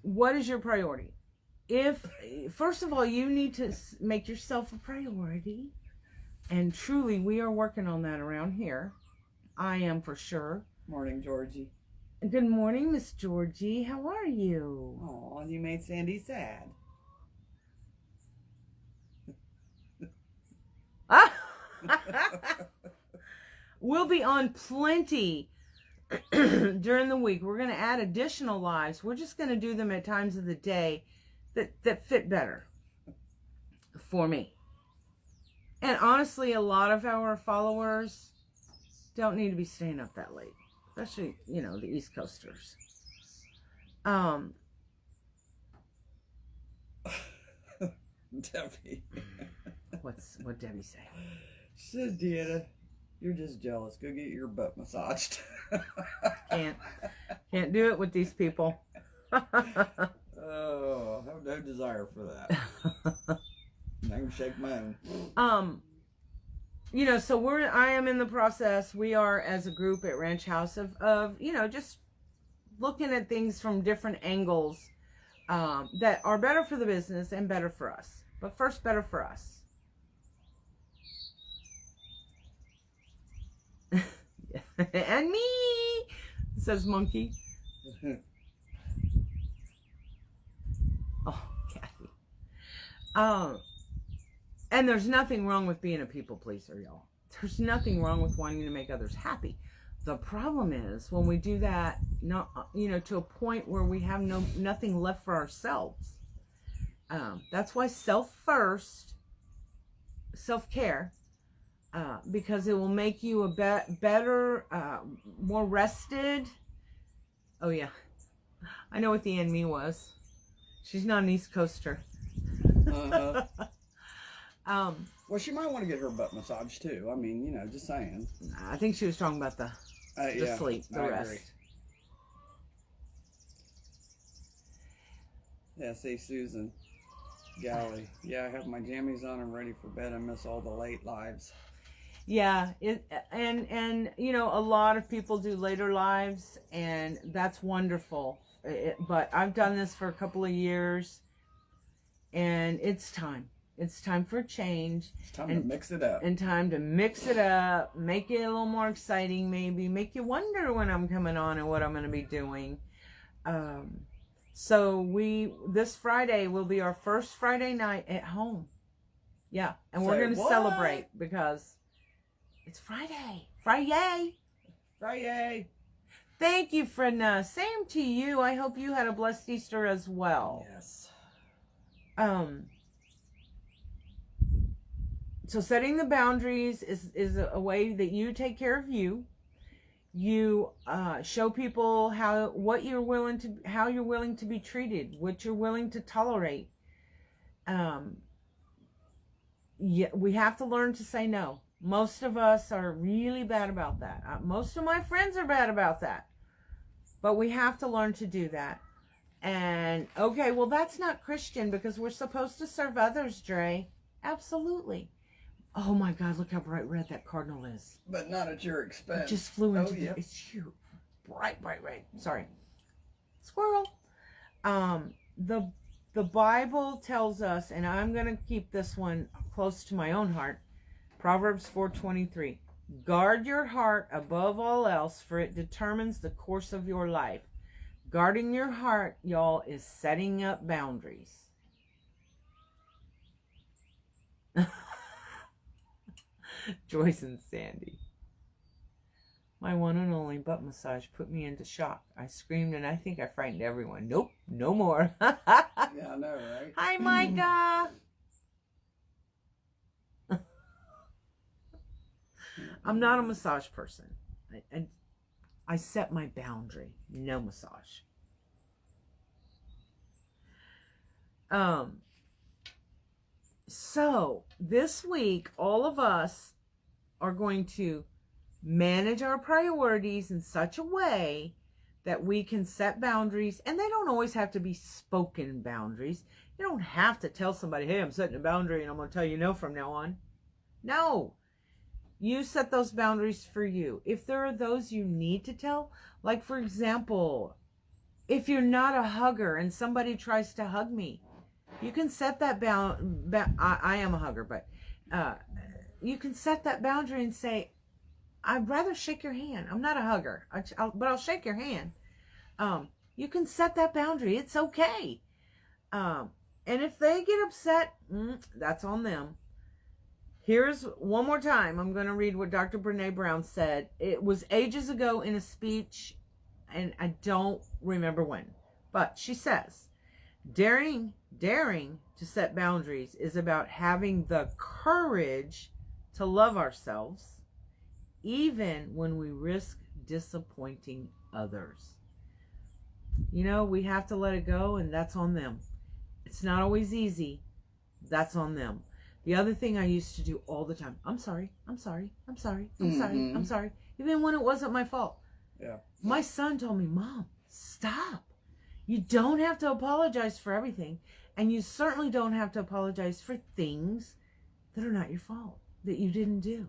What is your priority? First of all, you need to make yourself a priority. And truly, we are working on that around here. I am for sure. Morning, Georgie. Good morning, Miss Georgie. How are you? Oh, you made Sandy sad. We'll be on plenty during the week. We're going to add additional lives. We're just going to do them at times of the day that fit better for me. And honestly, a lot of our followers don't need to be staying up that late. Especially, the East Coasters. Debbie. What Debbie say? She says, Deanna, you're just jealous. Go get your butt massaged. Can't do it with these people. Oh, I have no desire for that. I can shake my own. So I am in the process. We are as a group at Ranch House of just looking at things from different angles that are better for the business and better for us. But first, better for us. And me, says Monkey. Oh, Kathy. And there's nothing wrong with being a people pleaser, y'all. There's nothing wrong with wanting to make others happy. The problem is when we do that, to a point where we have nothing left for ourselves. That's why self-care, because it will make you a better, more rested. Oh yeah, I know what the enemy was. She's not an East Coaster. Uh-huh. Well, she might want to get her butt massaged too. I mean, just saying. I think she was talking about the sleep, the rest. Agree. Yeah, see, Susan. Golly. Yeah, I have my jammies on and ready for bed. I miss all the late lives. Yeah, and a lot of people do later lives, and that's wonderful. But I've done this for a couple of years, and it's time. It's time for a change. It's time to mix it up. And time to mix it up, make it a little more exciting maybe, make you wonder when I'm coming on and what I'm going to be doing. So this Friday will be our first Friday night at home. Yeah, and we're going to celebrate because it's Friday. Friday. Thank you, Fredna. Same to you. I hope you had a blessed Easter as well. Yes. So setting the boundaries is a way that you take care of you. You show people how you're willing to be treated, what you're willing to tolerate. We have to learn to say no. Most of us are really bad about that. Most of my friends are bad about that. But we have to learn to do that. And okay, well that's not Christian because we're supposed to serve others, Dre. Absolutely. Oh my God, look how bright red that cardinal is. But not at your expense. It just flew into it's huge. Bright red. Sorry. Squirrel. The Bible tells us, and I'm going to keep this one close to my own heart. Proverbs 4:23. Guard your heart above all else, for it determines the course of your life. Guarding your heart, y'all, is setting up boundaries. Joyce and Sandy. My one and only butt massage put me into shock. I screamed and I think I frightened everyone. Nope, no more. Yeah, I know, right? Hi, Micah. I'm not a massage person. I set my boundary. No massage. So this week, all of us are going to manage our priorities in such a way that we can set boundaries, and they don't always have to be spoken boundaries. You don't have to tell somebody, hey, I'm setting a boundary and I'm going to tell you no from now on. No. You set those boundaries for you. If there are those you need to tell, like for example, if you're not a hugger and somebody tries to hug me, you can set that I am a hugger, but you can set that boundary and say, I'd rather shake your hand. I'm not a hugger, but I'll shake your hand. You can set that boundary. It's okay. And if they get upset, that's on them. Here's one more time. I'm going to read what Dr. Brene Brown said. It was ages ago in a speech, and I don't remember when. But she says, daring to set boundaries is about having the courage to love ourselves, even when we risk disappointing others. You know, we have to let it go, and that's on them. It's not always easy. That's on them. The other thing I used to do all the time, I'm sorry, even when it wasn't my fault. Yeah. My son told me, Mom, stop. You don't have to apologize for everything, and you certainly don't have to apologize for things that are not your fault, that you didn't do.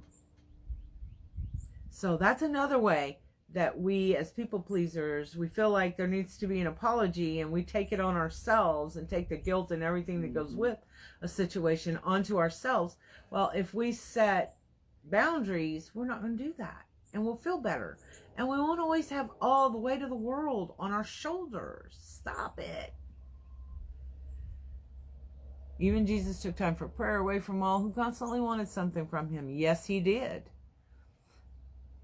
So that's another way that we, as people pleasers, we feel like there needs to be an apology, and we take it on ourselves and take the guilt and everything that goes with a situation onto ourselves. Well, if we set boundaries, we're not going to do that, and we'll feel better. And we won't always have all the weight of the world on our shoulders. Stop it. Even Jesus took time for prayer away from all who constantly wanted something from him. Yes, he did.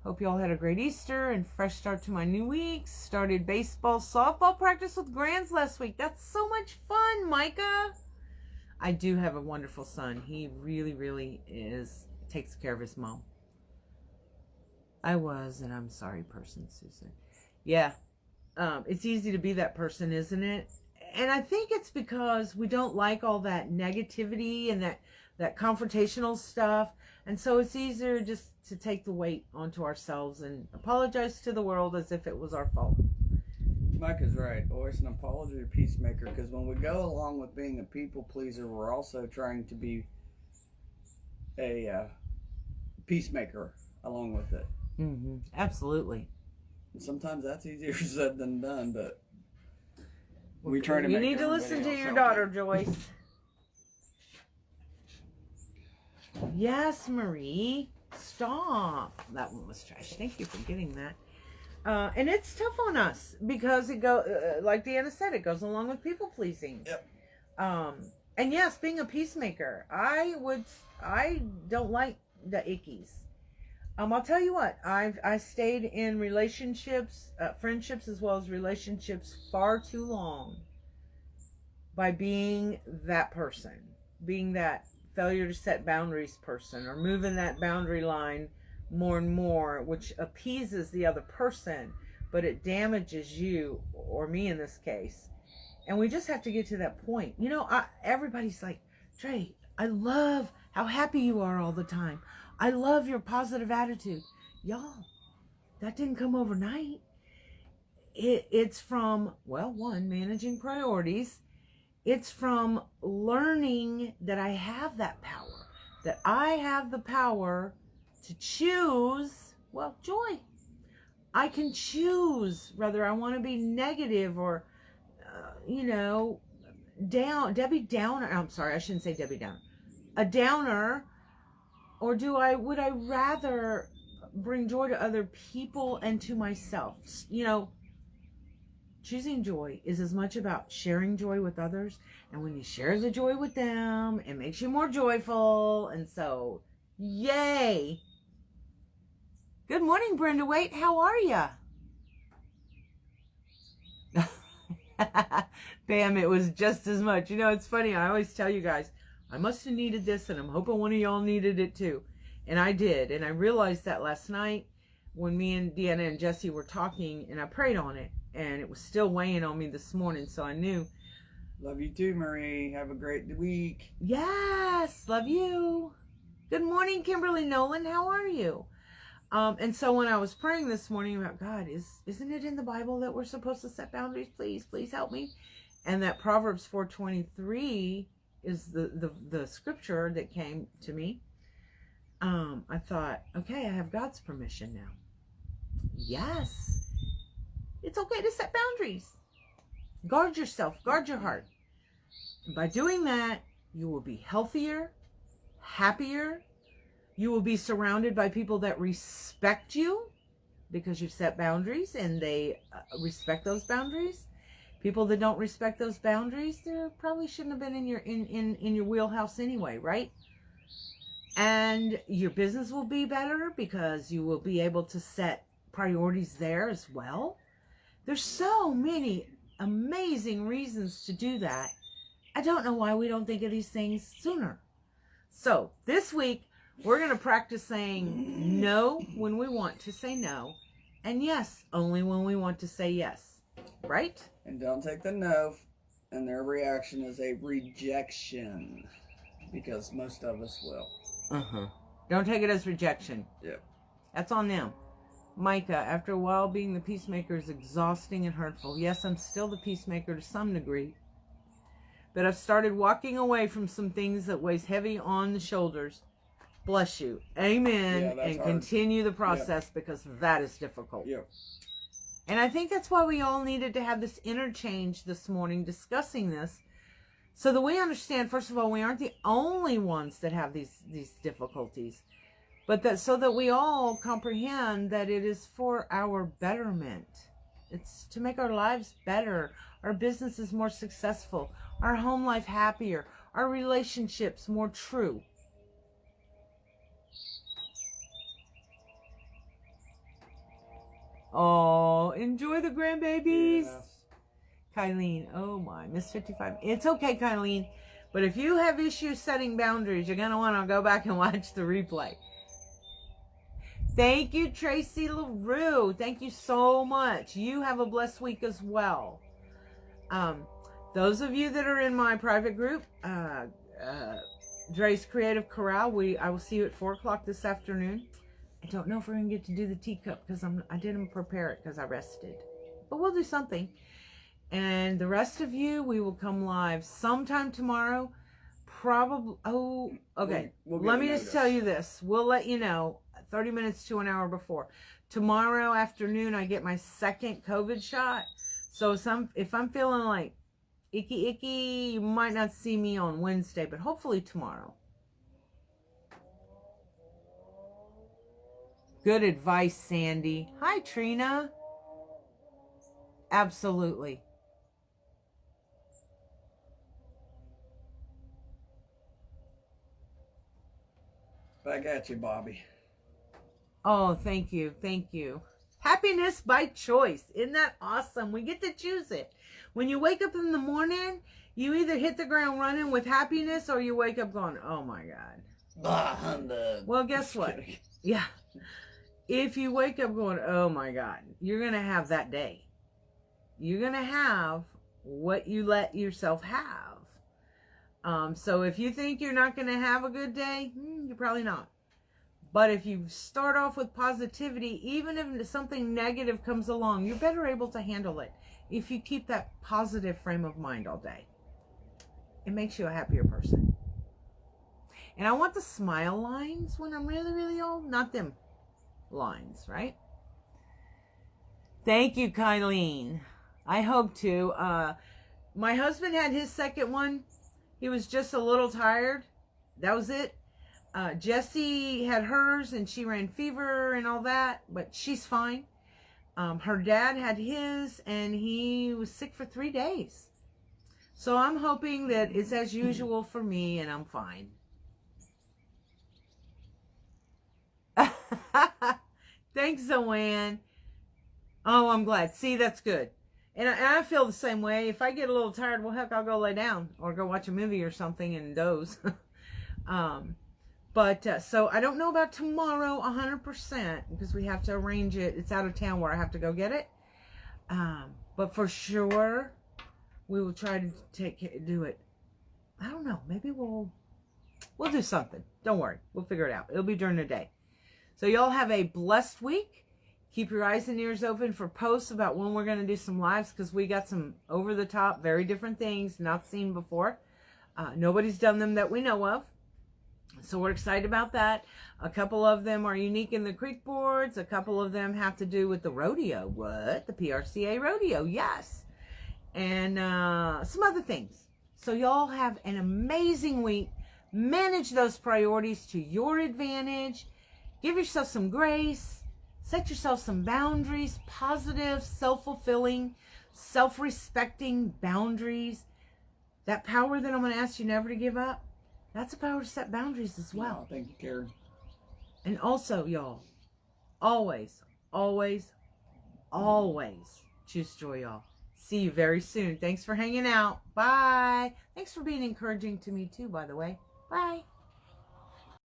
Hope you all had a great Easter and fresh start to my new week. Started baseball, softball practice with Grands last week. That's so much fun, Micah. I do have a wonderful son. He really, really takes care of his mom. I was, and I'm sorry person, Susan. Yeah, it's easy to be that person, isn't it? And I think it's because we don't like all that negativity and that confrontational stuff. And so it's easier just to take the weight onto ourselves and apologize to the world as if it was our fault. Mike is right. Always an apology or peacemaker, because when we go along with being a people pleaser, we're also trying to be a peacemaker along with it. Mm-hmm. Absolutely. And sometimes that's easier said than done, but we try to. You need to listen to your daughter, Joyce. Yes, Marie. Stop. That one was trash. Thank you for getting that. And it's tough on us because it like Deanna said, it goes along with people pleasing. Yep. And yes, being a peacemaker, I don't like the ickies. I'll tell you what, I stayed in relationships, friendships as well as relationships far too long by being that person, being that failure to set boundaries person, or moving that boundary line more and more, which appeases the other person, but it damages you, or me in this case. And we just have to get to that point. You know, everybody's like, Dre, I love how happy you are all the time. I love your positive attitude. Y'all, that didn't come overnight. It's from, well, one, managing priorities. It's from learning that I have that power, that I have the power to choose, well, joy. I can choose whether I want to be negative or, Debbie Downer. I'm sorry, I shouldn't say Debbie Downer. A downer, or would I rather bring joy to other people and to myself? Choosing joy is as much about sharing joy with others. And when you share the joy with them, it makes you more joyful. And so, yay. Good morning, Brenda Waite. How are ya? Bam, it was just as much. It's funny. I always tell you guys, I must have needed this, and I'm hoping one of y'all needed it too. And I did. And I realized that last night when me and Deanna and Jesse were talking, and I prayed on it. And it was still weighing on me this morning, so I knew. Love you too, Marie. Have a great week. Yes, love you. Good morning, Kimberly Nolan. How are you? And so when I was praying this morning about God, isn't it in the Bible that we're supposed to set boundaries? Please help me. And that Proverbs 4:23 is the scripture that came to me. I thought, okay, I have God's permission now. Yes, it's okay to set boundaries. Guard yourself, guard your heart. And by doing that, you will be healthier, happier. You will be surrounded by people that respect you because you've set boundaries and they respect those boundaries. People that don't respect those boundaries, they probably shouldn't have been in your wheelhouse anyway, right? And your business will be better because you will be able to set priorities there as well. There's so many amazing reasons to do that. I don't know why we don't think of these things sooner. So this week, we're going to practice saying no when we want to say no, and yes only when we want to say yes, right? And don't take the no and their reaction as a rejection, because most of us will. Don't take it as rejection. Yep. That's on them. Micah, after a while, being the peacemaker is exhausting and hurtful. Yes, I'm still the peacemaker to some degree, but I've started walking away from some things that weighs heavy on the shoulders. Bless you. Amen. Yeah, that's and hard. continue the process because that is difficult. Yep. And I think that's why we all needed to have this interchange this morning discussing this, so that we understand, first of all, we aren't the only ones that have these difficulties, but that so that we all comprehend that it is for our betterment. It's to make our lives better, our businesses more successful, our home life happier, our relationships more true. Oh, enjoy the grandbabies. Yes. Kylene, oh my, Miss 55. It's okay, Kylene. But if you have issues setting boundaries, you're going to want to go back and watch the replay. Thank you, Tracy LaRue. Thank you so much. You have a blessed week as well. Those of you that are in my private group, Dre's Creative Corral, I will see you at 4 o'clock this afternoon. I don't know if we're going to get to do the teacup because I didn't prepare it because I rested. But we'll do something. And the rest of you, we will come live sometime tomorrow. Probably, okay. We'll Let me notice. just tell you this. We'll let you know 30 minutes to an hour before. Tomorrow afternoon, I get my second COVID shot. So if I'm feeling like icky, you might not see me on Wednesday, but hopefully tomorrow. Good advice, Sandy. Hi, Trina. Absolutely. Back at you, Bobby. Oh, thank you. Thank you. Happiness by choice. Isn't that awesome? We get to choose it. When you wake up in the morning, you either hit the ground running with happiness or you wake up going, oh my God. Blah, humbug. Well, guess what? Yeah. If you wake up going, oh my God, you're going to have that day. You're going to have what you let yourself have. So if you think you're not going to have a good day, you're probably not. But if you start off with positivity, even if something negative comes along, you're better able to handle it if you keep that positive frame of mind all day. It makes you a happier person. And I want the smile lines when I'm really, really old, not them lines, right? Thank you, Kylene. I hope to. My husband had his second one. He was just a little tired. That was it. Jessie had hers and she ran fever and all that, but she's fine. Her dad had his and he was sick for 3 days. So I'm hoping that it's as usual for me and I'm fine. Thanks, Zoanne. Oh, I'm glad. See, that's good. And I feel the same way. If I get a little tired, well, heck, I'll go lay down or go watch a movie or something and doze. So I don't know about tomorrow 100% because we have to arrange it. It's out of town where I have to go get it. But for sure, we will try to do it. I don't know. Maybe we'll do something. Don't worry. We'll figure it out. It'll be during the day. So y'all have a blessed week. Keep your eyes and ears open for posts about when we're going to do some lives, because we got some over-the-top, very different things not seen before. Nobody's done them that we know of. So we're excited about that. A couple of them are unique in the creek boards. A couple of them have to do with the rodeo. What? The PRCA rodeo. Yes. And some other things. So y'all have an amazing week. Manage those priorities to your advantage. Give yourself some grace. Set yourself some boundaries. Positive, self-fulfilling, self-respecting boundaries. That power that I'm going to ask you never to give up, that's a power to set boundaries as well. Oh, thank you, Karen. And also, y'all, always, always, always choose joy, y'all. See you very soon. Thanks for hanging out. Bye. Thanks for being encouraging to me too, by the way. Bye.